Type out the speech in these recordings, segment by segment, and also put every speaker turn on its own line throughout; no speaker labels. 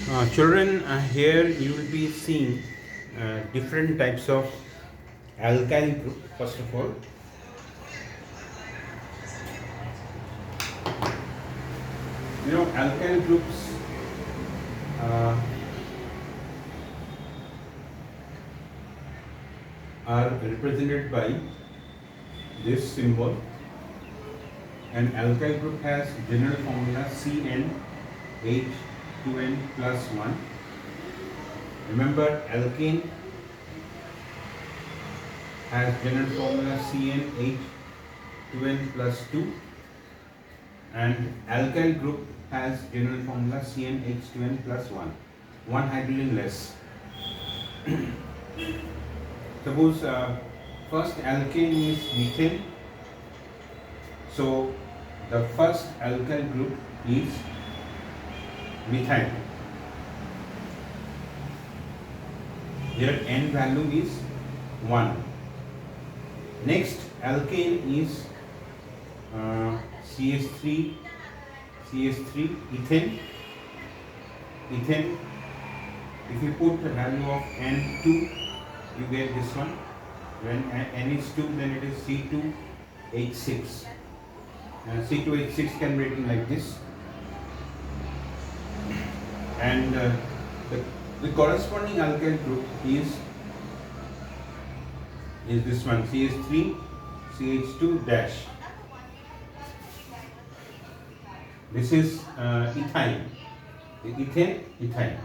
Children, here you will be seeing different types of alkyl group. First of all, alkyl groups uh, are represented by this symbol. An alkyl group has general formula CnH2n plus 1. Remember, alkane has general formula CnH2n plus 2, and alkyl group has general formula CnH2n plus 1, one hydrogen less. Suppose first alkane is methane, so the first alkyl group is methyl. Here N value is 1. Next alkane is CH3 ethane. If you put the value of N2, you get this one. When N is 2, then it is C2H6. C2H6 can be written like this, and the corresponding alkyl group is this one, CH3 CH2 dash. This is ethyl, ethyl.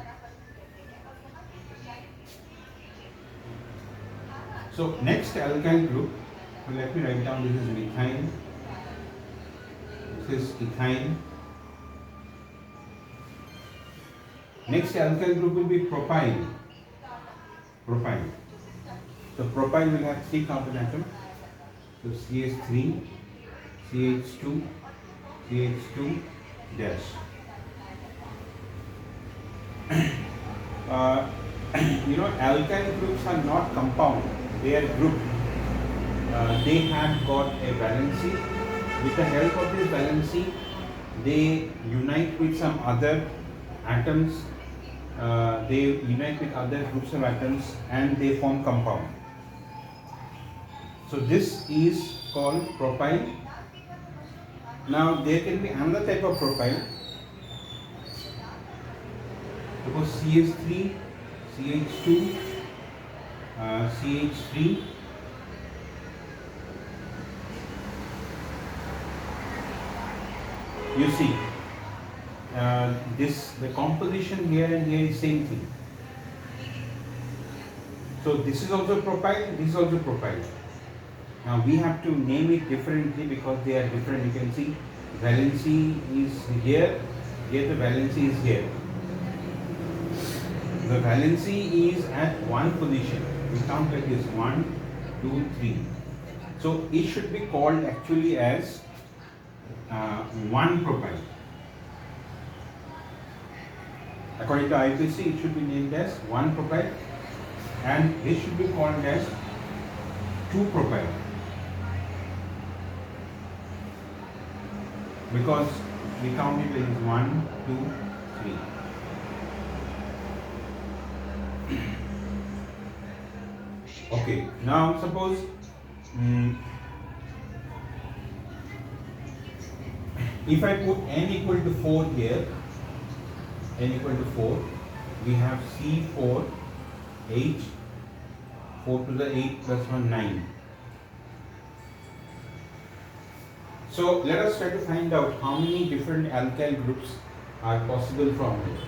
So next alkyl group, let me write down, this is methyl, this is ethyl. Next alkyl group will be propyl. So propyl will have 3 carbon atoms. So CH3, CH2, CH2 dash. Alkyl groups are not compound, they are group. They have got a valency. With the help of this valency, they unite with some other atoms. They unite with other groups of atoms and they form compound. So this is called propyl. Now there can be another type of propyl. Suppose CH3, CH2, CH3. You see, the composition here and here is same thing. So this is also propyl, this is also propyl. Now we have to name it differently because they are different. You can see valency is here, here the valency is here. The valency is at one position. We count like this: 1, 2, 3. So it should be called actually as one propyl. According to IPC, it should be named as one propyl, and this should be called as 2 propyl, because we count it as 1, 2, 3. Okay, now suppose if I put N equal to 4 here, N equal to 4, we have C4H, 4 to the 8 plus 1, 9. So let us try to find out how many different alkyl groups are possible from it.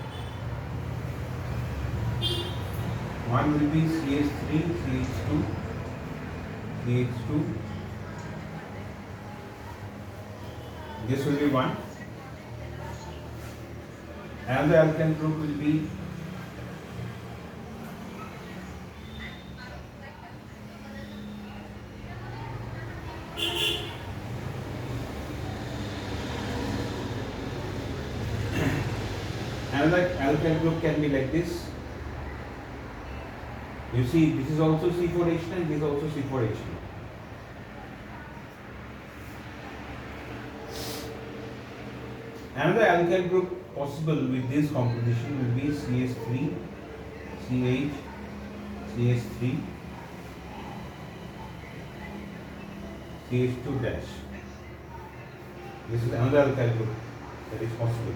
One will be CH3, CH2, CH2. This will be one. Another alkyl group will be another alkyl group can be like this. You see, this is also C4H9, this is also C4H9. Another alkyl group possible with this composition will be CH3, CH, CH3, CH2 dash. This is another alkyl group that is possible.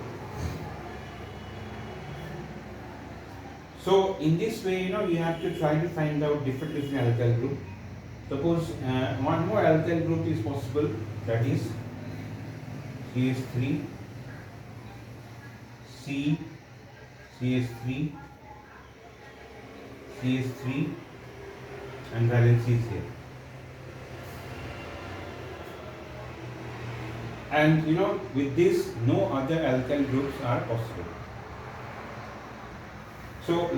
So in this way, you have to try to find out different alkyl group. Suppose one more alkyl group is possible, that is CH3, C, CH3, CH3, and valence is here. And with this, no other alkyl groups are possible. So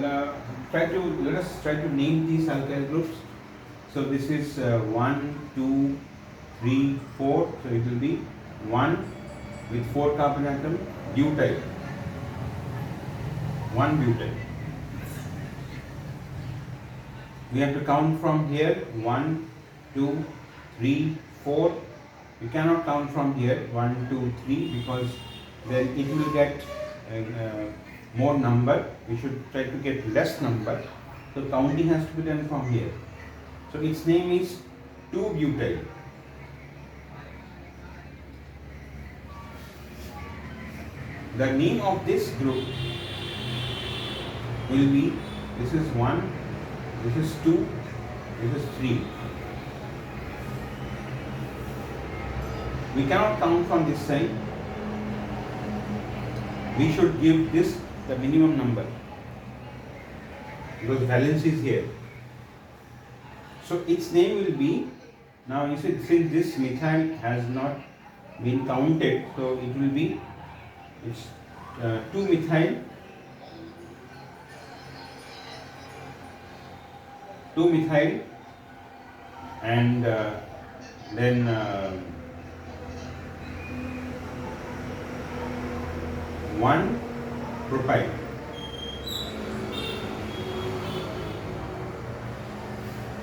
let us try to name these alkyl groups. So this is 1, 2, 3, 4. So it will be 1 with 4 carbon atom, butyl. 1 butyl. We have to count from here 1, 2, 3, 4. We cannot count from here 1, 2, 3 because then it will get more number. We should try to get less number. So counting has to be done from here. So its name is 2-butyl. The name of this group will be, this is 1, this is 2, this is 3. We cannot count from this side. We should give this the minimum number because valence is here. So its name will be, now you see, since this methyl has not been counted, so it will be, it's 2-methyl, 2-methyl, and then 1-propyl.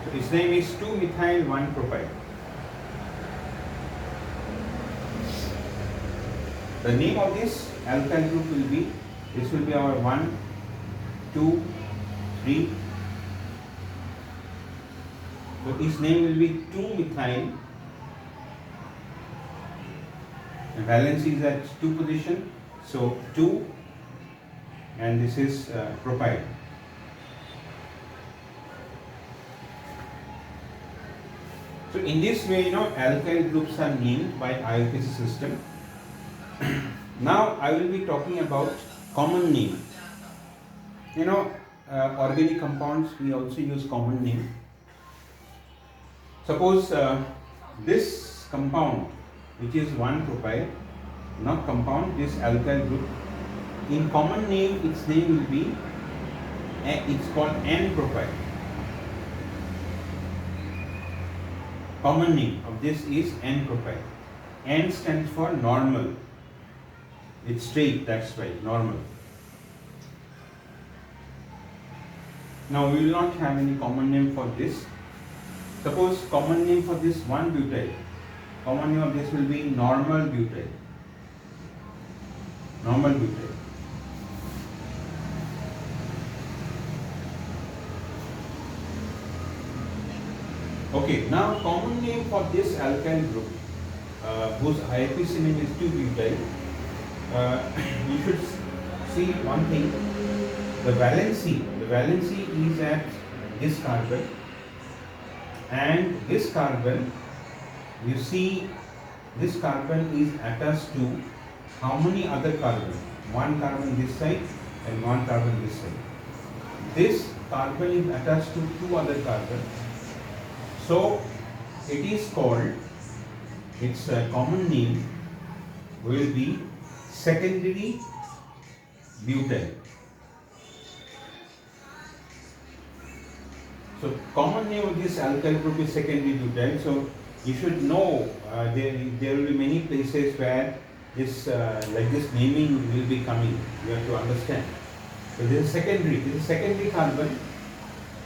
So its name is 2-methyl 1-propyl. The name of this alkyl group will be, this will be our 1, 2, 3. So its name will be 2-methyl. The valence is at 2 position. So 2, and this is propyl. So in this way, alkyl groups are named by IUPAC system. Now I will be talking about common name. Organic compounds, we also use common name. Suppose this compound, which is 1-propyl, not compound, this alkyl group, in common name, its name will be, it's called N-propyl. Common name of this is N-propyl. N stands for normal. It's straight, that's why, normal. Now we will not have any common name for this. Suppose common name for this 1-butyl. Common name of this will be normal butyl. Normal butyl. Okay, now common name for this alkyl group, whose IUPAC name is 2-butyl. You should see one thing. The valency is at this carbon, and this carbon, you see, this carbon is attached to how many other carbon? One carbon this side and one carbon this side. This carbon is attached to 2 other carbons. So it is called, its common name will be secondary butyl. So common name of this alkyl group is secondary butyl. So you should know there will be many places where this like this naming will be coming. You have to understand. So this is secondary. This is secondary carbon.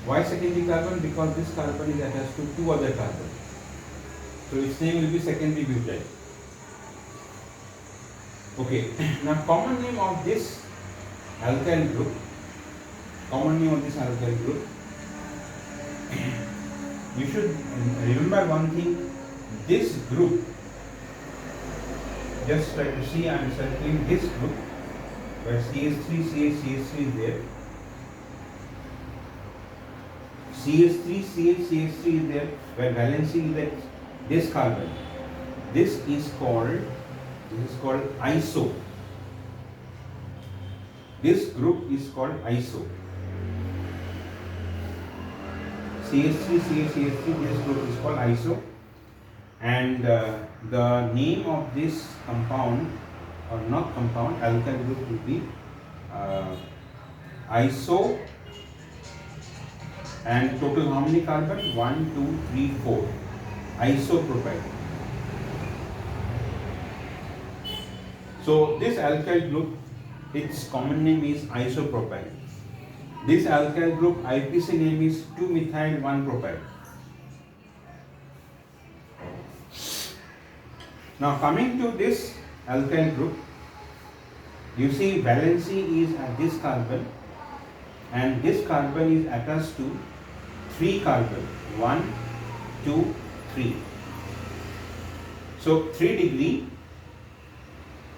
Why secondary carbon? Because this carbon is attached to 2 other carbons. So its name will be secondary butyl. Okay, now common name of this alkyl group, you should remember one thing, this group, just try to see I am circling this group where CH3, CH3 is there, CH3, CH3 is there, where valency is at this carbon. This is called iso. This group is called iso. CH3, CH3, this group is called iso. And the name of this compound, or not compound, alkyl group would be iso. And total how many carbon? 1, 2, 3, 4. Isopropyl. So this alkyl group, its common name is isopropyl. This alkyl group IPC name is 2-methyl-1-propyl. Now coming to this alkyl group, you see valency is at this carbon, and this carbon is attached to 3 carbon, 1, 2, 3. So 3 degree,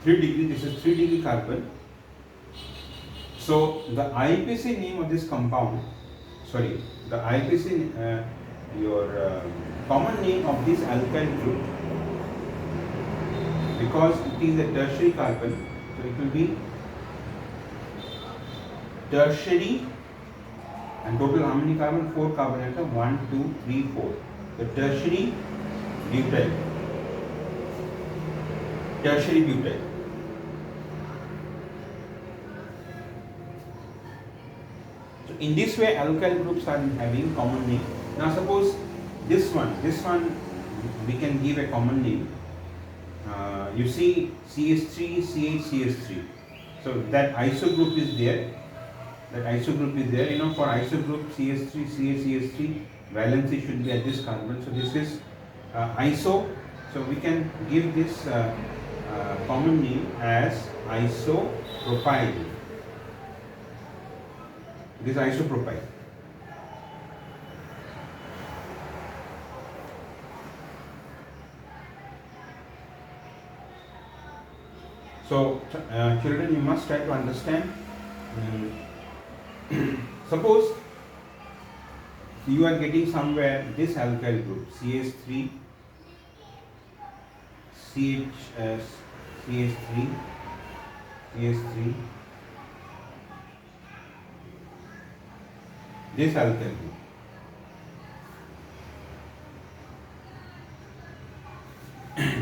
this is 3 degree carbon. So the IPC name of this compound, the IPC, common name of this alkyl group, because it is a tertiary carbon, so it will be tertiary, and total how many carbon? 4 carbon atom, 1, 2, 3, 4. The tertiary butyl. So in this way alkyl groups are having common name. Now suppose this one we can give a common name. You see CH3, CH3. So that iso group is there. You know, for iso group CH3, CH3, valency should be at this carbon. So this is iso. So we can give this common name as isopropyl. This is isopropyl. So children, you must try to understand. Suppose you are getting somewhere this alkyl group CH3, CH3, this alkyl group.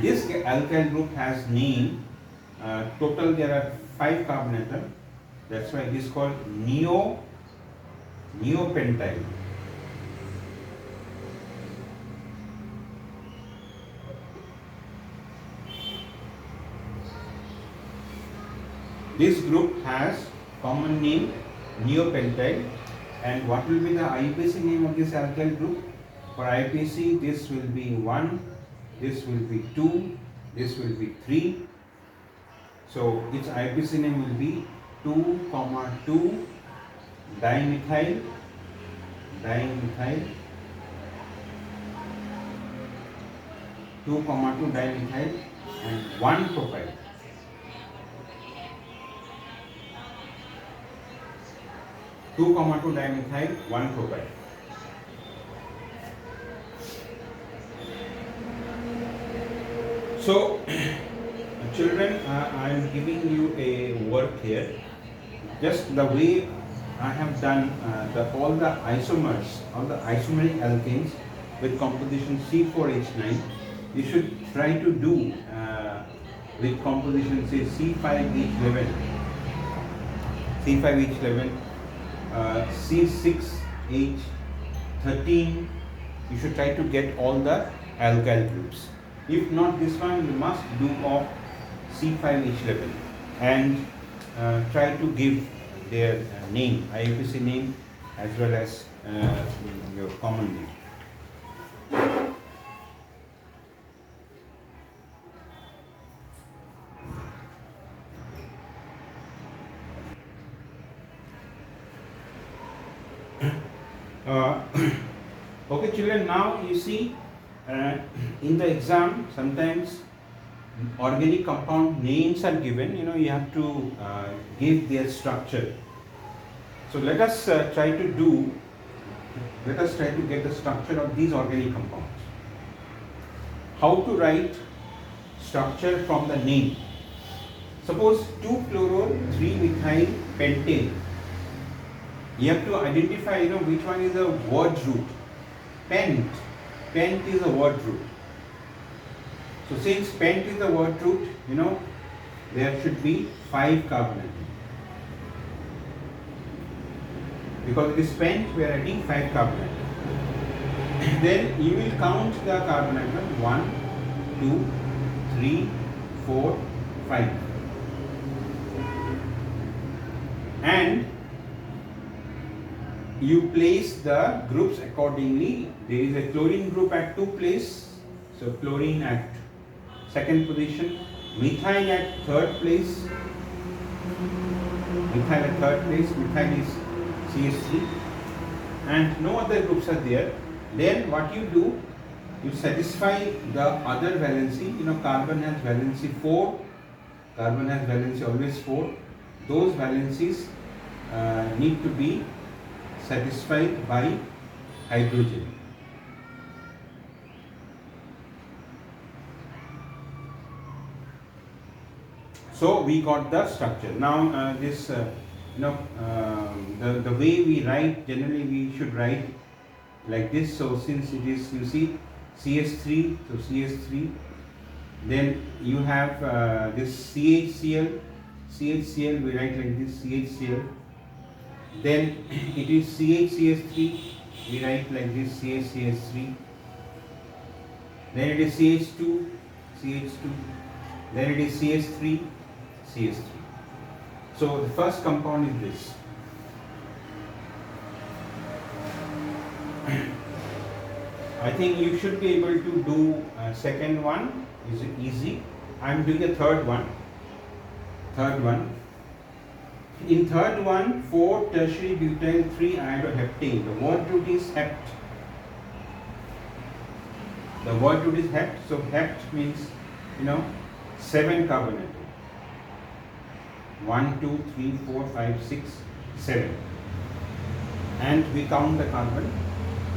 This alkyl group has name. Total there are 5 carbon atoms. That's why it is called neopentyl. This group has common name neopentyl. And what will be the IPC name of this alkyl group? For IPC, this will be 1, this will be 2, this will be 3. So its IPC name will be 2,2 dimethyl, 2,2 dimethyl and 1 propyl. 2,2 dimethyl, 1 propyl. So children, I am giving you a work here. Just the way I have done all the isomers, all the isomeric alkanes with composition C4H9, you should try to do with composition say C5H11, C6H13. You should try to get all the alkyl groups. If not this one, you must do of C5H11 and try to give their name, IUPAC name as well as your common name. Uh, okay, children. Now you see, in the exam sometimes organic compound names are given. You have to give their structure. So let us try to do. Let us try to get the structure of these organic compounds. How to write structure from the name? Suppose 2-chloro 3-methyl pentane. You have to identify, which one is the word root. Pent is a word root. So since pent is the word root, there should be 5 carbon atoms. Because it is pent, we are adding 5 carbon atoms. Then you will count the carbon atom 1, 2, 3, 4, 5. And you place the groups accordingly. There is a chlorine group at 2 place. So chlorine at 2nd position, methyl at 3rd place. Methyl at 3rd place, methyl is CH3, and no other groups are there. Then what you do, you satisfy the other valency. Carbon has valency 4, carbon has valency always 4. Those valencies need to be satisfied by hydrogen. So we got the structure. Now this the way we write, generally we should write like this. So since it is, you see, CH3, so CH3, then you have this CHCl, we write like this, CHCl. Then it is CHCH3, we write like this, CHCH3. Then it is CH2, CH2. Then it is CH3, CH3. So the first compound is this. I think you should be able to do second one, is easy. I am doing the third one. In third one, 4 tertiary butyl 3 iodoheptane. The word root is hept. The word root is hept. So hept means 7 carbon atoms. 1, 2, 3, 4, 5, 6, 7. And we count the carbon.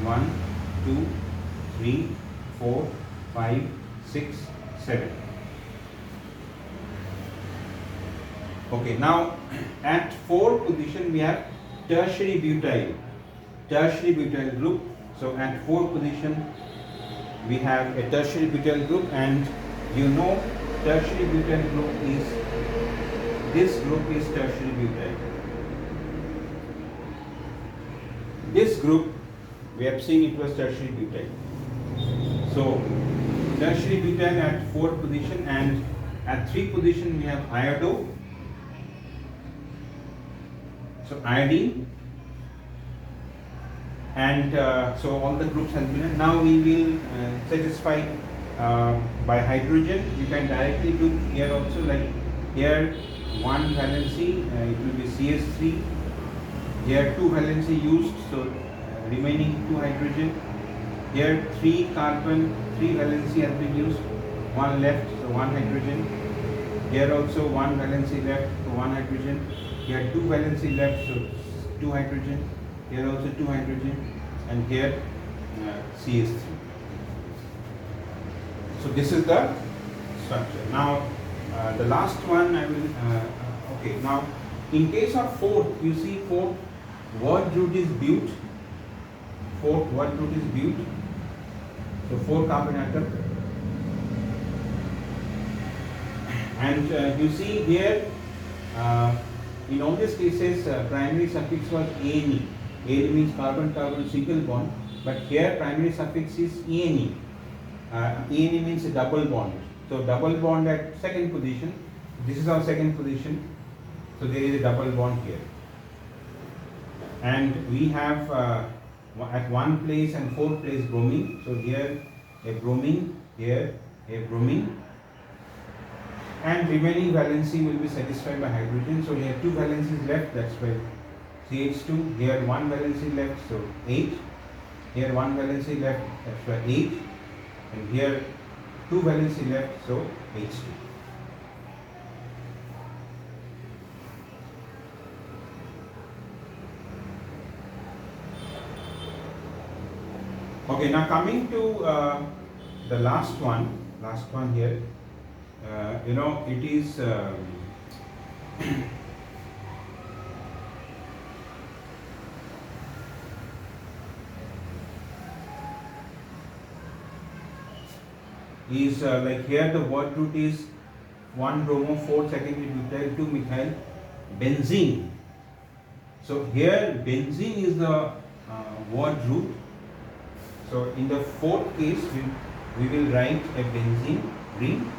1, 2, 3, 4, 5, 6, 7. Okay, now at 4th position we have tertiary butyl group. So at 4th position we have a tertiary butyl group, and tertiary butyl group is, this group is tertiary butyl. This group we have seen it was tertiary butyl. So tertiary butyl at 4th position, and at 3rd position we have iodo. So iodine, and so all the groups have been. Now we will satisfy by hydrogen. You can directly do here also, like here 1 valency, it will be CH3. Here 2 valency used, so remaining 2 hydrogen. Here 3 carbon, 3 valency has been used, 1 left, so 1 hydrogen. Here also 1 valency left, so 1 hydrogen. Here 2 valency left, so 2 hydrogen. Here also 2 hydrogen, and here CH3. So this is the structure. Now the last one I will. Okay. Now in case of 4th, you see 4th word root is but. 4th word root is but. So 4 carbon atom. And you see here. In all these cases, primary suffix was ane. Ane means carbon-carbon single bond, but here primary suffix is ene. Ene means a double bond. So double bond at 2nd position. This is our 2nd position. So there is a double bond here. And we have at 1 place and 4th place bromine. So here a bromine, here a bromine. And remaining valency will be satisfied by hydrogen. So we have 2 valencies left, that's why CH2, here one valency left, so H. Here one valency left, that's why H. And here two valency left, so H2. Okay, now coming to the last one here, it is like here the word root is 1 bromo 4 secondary butyl 2 methyl benzene. So here benzene is the word root. So in the fourth case we will write a benzene ring.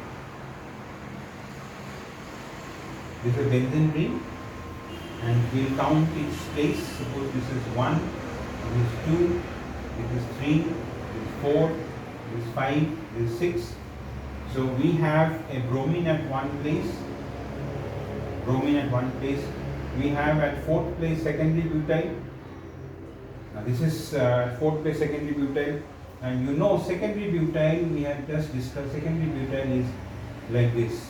This is a benzene ring and we will count its place. Suppose this is 1, this is 2, this is 3, this is 4, this is 5, this is 6. So we have a bromine at one place. We have at fourth place secondary butyl. Now this is fourth place secondary butyl, and secondary butyl we have just discussed. Secondary butyl is like this.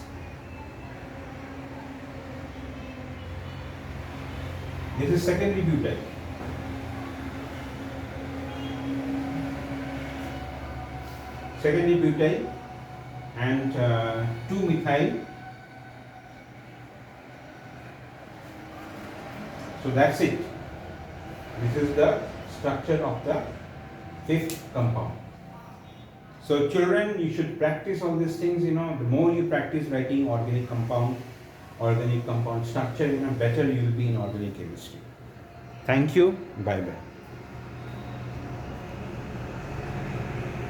This is secondary butyl. Secondary butyl and 2-methyl. So that's it. This is the structure of the fifth compound. So children, you should practice all these things. The more you practice writing organic compound structure, better you will be in organic chemistry. Thank you. Bye bye.